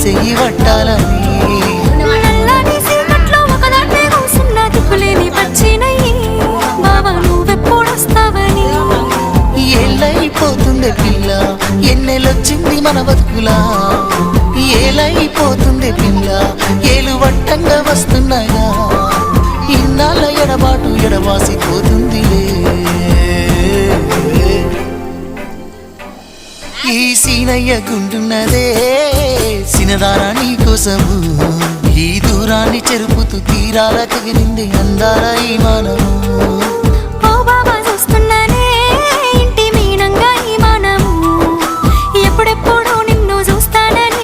చెయ్యి పట్టాలని ఏలైపోతుంది పిల్ల ఎన్నెలొచ్చింది మన బతుకులా ఏలైపోతుంది పిల్ల ఏలు వట్టంగా వస్తున్నాయా ఇన్నాళ్ళ ఎడబాటు ఎడవాసిపోతుందిలే ఈ సీనయ్య గుంటున్నదే సినదారా నీ కోసము ఈ దూరాన్ని చెరుపుతూ తీరాల కగిరింది అందాల ఈ మానవు